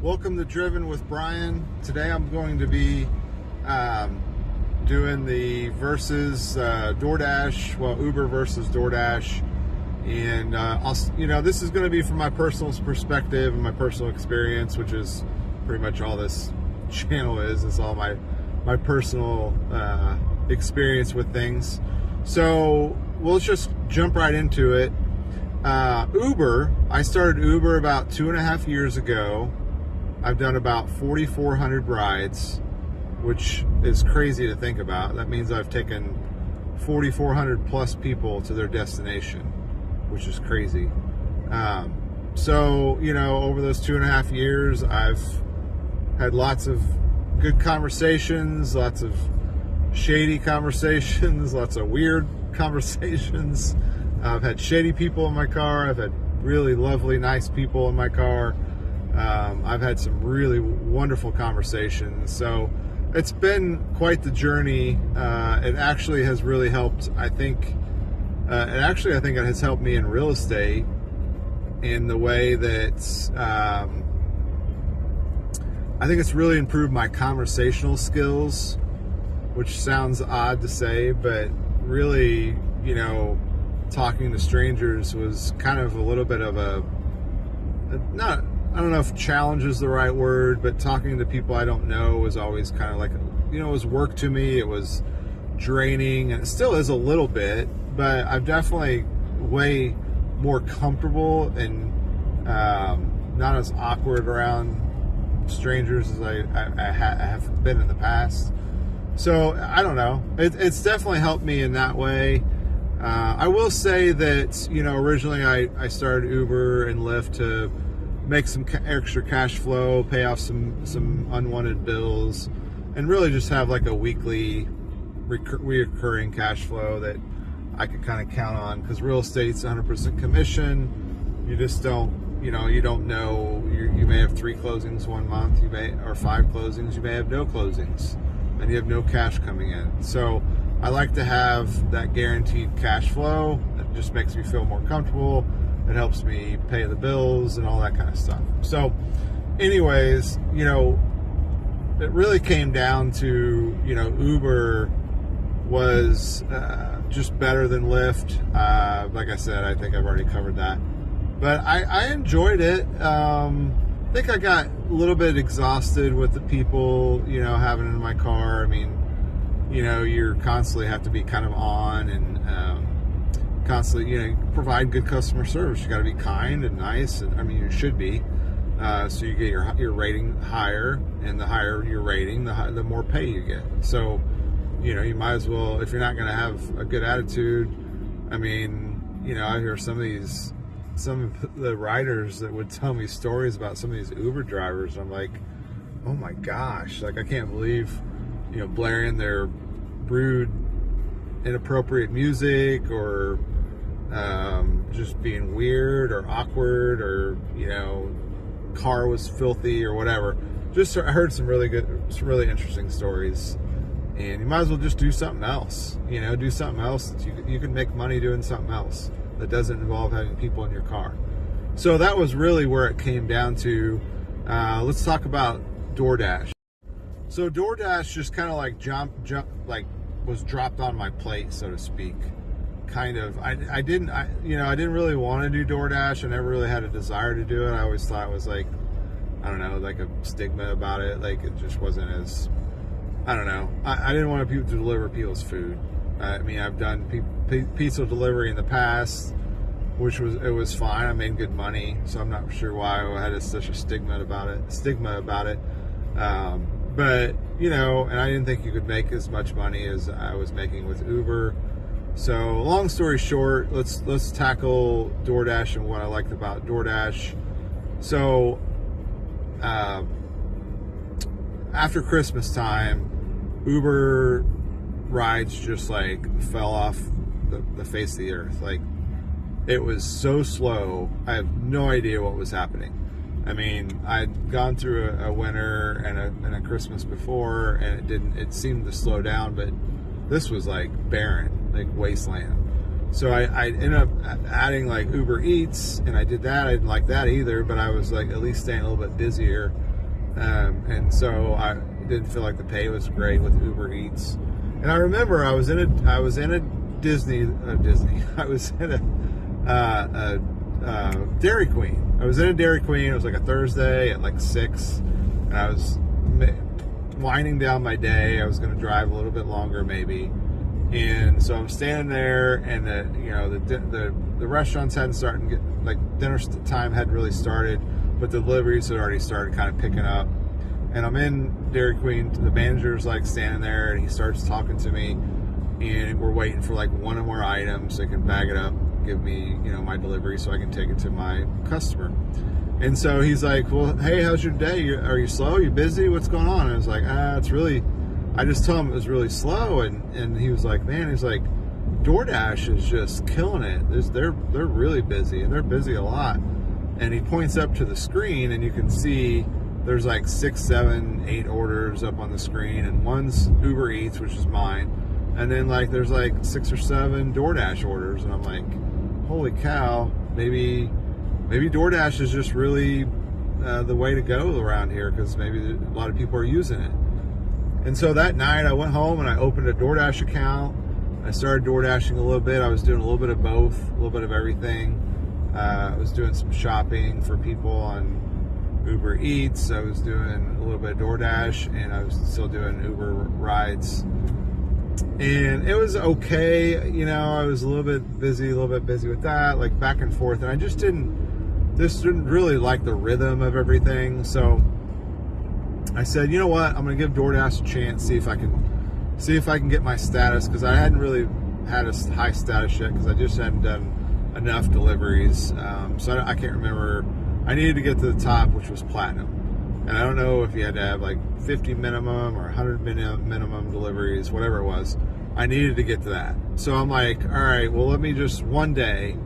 Welcome to Driven with Brian. Today I'm going to be doing the versus DoorDash, Uber versus DoorDash, and this is going to be from my personal perspective and my personal experience, which is pretty much all this channel is. It's all my personal experience with things. So we'll just jump right into it. Uber, I started Uber about 2.5 years ago. I've done about 4,400 rides, which is crazy to think about. That means I've taken 4,400 plus people to their destination, which is crazy. So, over those 2.5 years, I've had lots of good conversations, lots of shady conversations, lots of weird conversations. I've had shady people in my car. I've had really lovely, nice people in my car. I've had some really wonderful conversations. So it's been quite the journey. It actually has really helped. I think it has helped me in real estate in the way that I think it's really improved my conversational skills, which sounds odd to say, but really, talking to strangers was kind of a little bit of I don't know if challenge is the right word, but talking to people I don't know was always kind of like, it was work to me. It was draining, and it still is a little bit, but I'm definitely way more comfortable and not as awkward around strangers as I have been in the past. So I don't know. It's definitely helped me in that way. I will say that, originally I started Uber and Lyft to make some extra cash flow, pay off some unwanted bills, and really just have like a weekly recurring cash flow that I could kind of count on, because real estate's 100% commission. You just don't, you don't know. You may have 3 closings one month, or 5 closings. You may have no closings, and you have no cash coming in. So I like to have that guaranteed cash flow. It just makes me feel more comfortable. It helps me pay the bills and all that kind of stuff. So anyways, it really came down to, Uber was just better than Lyft. Like I said, I think I've already covered that. But I enjoyed it. I think I got a little bit exhausted with the people, having in my car. I mean, you constantly have to be kind of on and constantly, provide good customer service. You got to be kind and nice, and you should be. So you get your rating higher, and the higher your rating, the more pay you get. So, you might as well, if you're not going to have a good attitude. I hear some of the riders that would tell me stories about some of these Uber drivers. I'm like, oh my gosh, like I can't believe, blaring their rude, inappropriate music, or just being weird or awkward, or car was filthy or whatever. I heard some really interesting stories, and you might as well just do something else. Do something else that you can make money doing something else that doesn't involve having people in your car. So that was really where it came down to. Let's talk about DoorDash. So DoorDash just kind of like was dropped on my plate, so to speak. Kind of. I didn't really want to do DoorDash. I never really had a desire to do it. I always thought it was like, I don't know, like a stigma about it. Like it just wasn't as, I don't know. I didn't want people to deliver people's food. I've done pizza delivery in the past, which was fine. I made good money, so I'm not sure why I had such a stigma about it. But and I didn't think you could make as much money as I was making with Uber. So long story short, let's tackle DoorDash and what I liked about DoorDash. So after Christmas time, Uber rides just like fell off the face of the earth. Like, it was so slow. I have no idea what was happening. I'd gone through a winter and a Christmas before, and it seemed to slow down, but this was like barren, like wasteland. So I ended up adding like Uber Eats, and I did that. I didn't like that either, but I was like at least staying a little bit busier. And so I didn't feel like the pay was great with Uber Eats. And I remember I was in a Disney. I was in a Dairy Queen. I was in a Dairy Queen. It was like a Thursday at like 6, and I was winding down my day. I was going to drive a little bit longer maybe, and so I'm standing there, and the restaurants hadn't started, like dinner time hadn't really started, but the deliveries had already started kind of picking up. And I'm in Dairy Queen. The manager's like standing there, and he starts talking to me, and we're waiting for like one or more items so they can bag it up, give me my delivery so I can take it to my customer. And so he's like, well, hey, how's your day? Are you slow? Are you busy? What's going on? And I was like, it's really, I just told him it was really slow. And he was like, man, he's like, DoorDash is just killing it. They're really busy, and they're busy a lot. And he points up to the screen, and you can see there's like 6, 7, 8 orders up on the screen, and one's Uber Eats, which is mine. And then like there's like 6 or 7 DoorDash orders, and I'm like, holy cow, maybe DoorDash is just really the way to go around here, because maybe a lot of people are using it. And so that night I went home and I opened a DoorDash account. I started DoorDashing a little bit. I was doing a little bit of both, a little bit of everything. I was doing some shopping for people on Uber Eats. I was doing a little bit of DoorDash, and I was still doing Uber rides. And it was okay. I was a little bit busy with that, like back and forth. And I just didn't really like the rhythm of everything. So I said, you know what? I'm going to give DoorDash a chance, see if I can get my status, because I hadn't really had a high status yet, because I just hadn't done enough deliveries. So I can't remember. I needed to get to the top, which was platinum. And I don't know if you had to have like 50 minimum or 100 minimum deliveries, whatever it was. I needed to get to that. So I'm like, all right, well, let me just one day,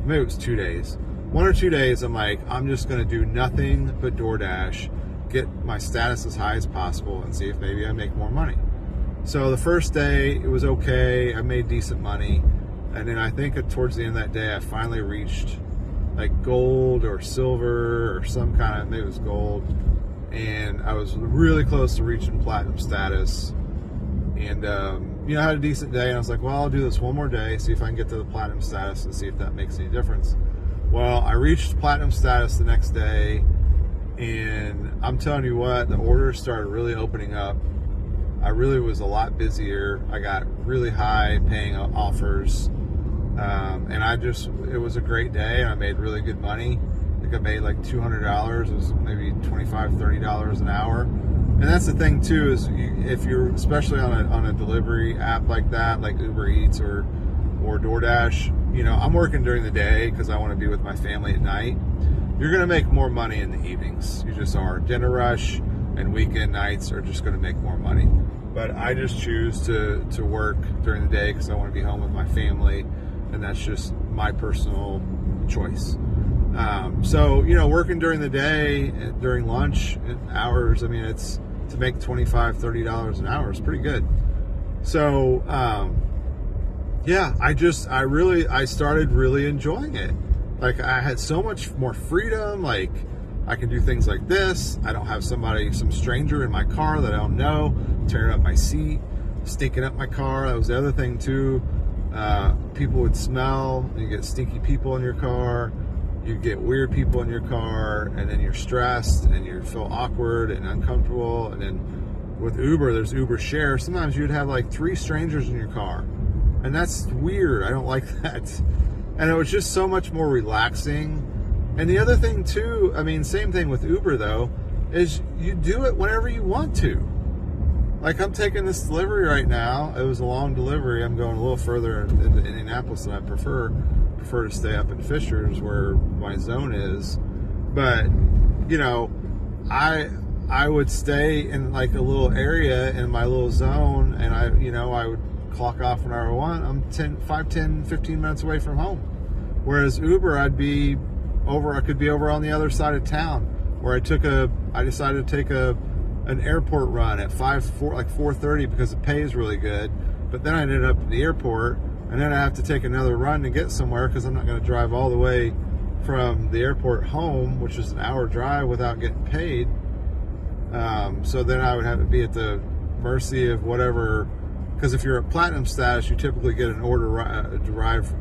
maybe it was 2 days, 1 or 2 days, I'm like, I'm just going to do nothing but DoorDash, get my status as high as possible, and see if maybe I make more money. So the first day, it was okay. I made decent money. And then I think towards the end of that day, I finally reached like gold or silver or some kind of, maybe it was gold. And I was really close to reaching platinum status. And, I had a decent day. And I was like, well, I'll do this one more day, see if I can get to the platinum status and see if that makes any difference. Well, I reached platinum status the next day. And I'm telling you what, the orders started really opening up. I really was a lot busier. I got really high paying offers. And it was a great day. I made really good money. I think I made like $200. It was maybe $25, $30 an hour. And that's the thing too, is if you're, especially on a delivery app like that, like Uber Eats or DoorDash, I'm working during the day because I want to be with my family at night. You're going to make more money in the evenings. You just are. Dinner rush and weekend nights are just going to make more money. But I just choose to work during the day because I want to be home with my family, and that's just my personal choice. So, working during the day, during lunch hours, it's to make $25, $30 an hour is pretty good. So, I started really enjoying it. Like, I had so much more freedom. Like, I can do things like this. I don't have some stranger in my car that I don't know, tearing up my seat, stinking up my car. That was the other thing too. People would smell. You get stinky people in your car. You get weird people in your car, and then you're stressed and you feel awkward and uncomfortable. And then with Uber, there's Uber Share. Sometimes you'd have like 3 strangers in your car, and that's weird. I don't like that. And it was just so much more relaxing. And the other thing too, same thing with Uber though, is you do it whenever you want to. Like, I'm taking this delivery right now. It was a long delivery. I'm going a little further into Indianapolis than I prefer to stay up in Fishers where my zone is. But, I would stay in like a little area in my little zone, and I would clock off when I want. I'm 5, 10, 15 minutes away from home. Whereas Uber, I could be over on the other side of town, where I decided to take an airport run at 4:30 because the pay is really good. But then I ended up at the airport, and then I have to take another run to get somewhere because I'm not going to drive all the way from the airport home, which is an hour drive, without getting paid. So then I would have to be at the mercy of whatever, because if you're at platinum status, you typically get an order a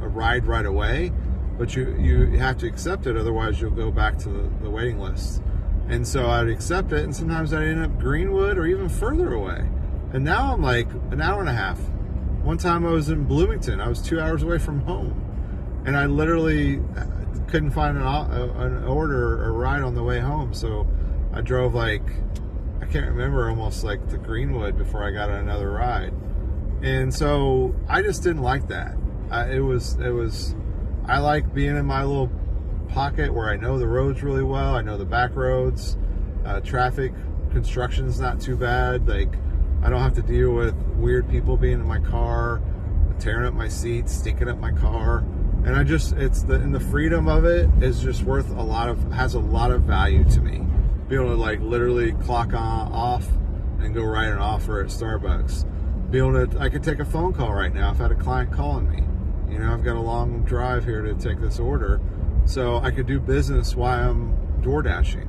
ride right away, but you have to accept it, otherwise you'll go back to the waiting list. And so I'd accept it, and sometimes I'd end up Greenwood or even further away. And now I'm like an hour and a half. One time I was in Bloomington. I was 2 hours away from home, and I literally couldn't find an order or ride on the way home. So I drove I can't remember, almost like to Greenwood before I got another ride. And so I just didn't like that. I like being in my little pocket where I know the roads really well. I know the back roads. Traffic, construction's not too bad. I don't have to deal with weird people being in my car, tearing up my seats, stinking up my car. And the freedom of it is just has a lot of value to me. Be able to literally clock off and go write an offer at Starbucks. I could take a phone call right now if I had a client calling me. I've got a long drive here to take this order, so I could do business while I'm DoorDashing,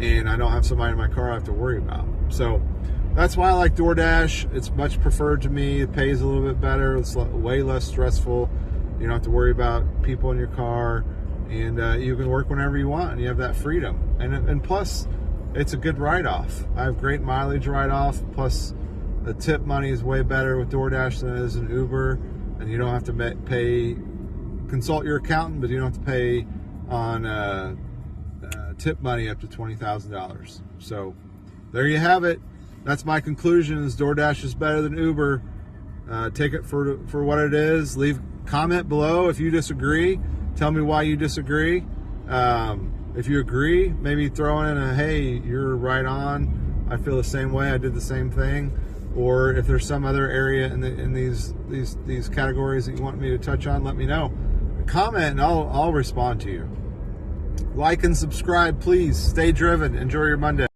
and I don't have somebody in my car I have to worry about. So that's why I like DoorDash. It's much preferred to me. It pays a little bit better. It's way less stressful. You don't have to worry about people in your car, and you can work whenever you want, and you have that freedom. And plus, it's a good write-off. I have great mileage write-off, plus the tip money is way better with DoorDash than it is in Uber, and you don't have to consult your accountant, but you don't have to pay on tip money up to $20,000. So there you have it. That's my conclusion, is DoorDash is better than Uber. Take it for what it is. Leave a comment below if you disagree. Tell me why you disagree. If you agree, maybe throw in hey, you're right on. I feel the same way. I did the same thing. Or if there's some other area in these categories that you want me to touch on, let me know. Comment and I'll respond to you. Like and subscribe, please. Stay driven. Enjoy your Monday.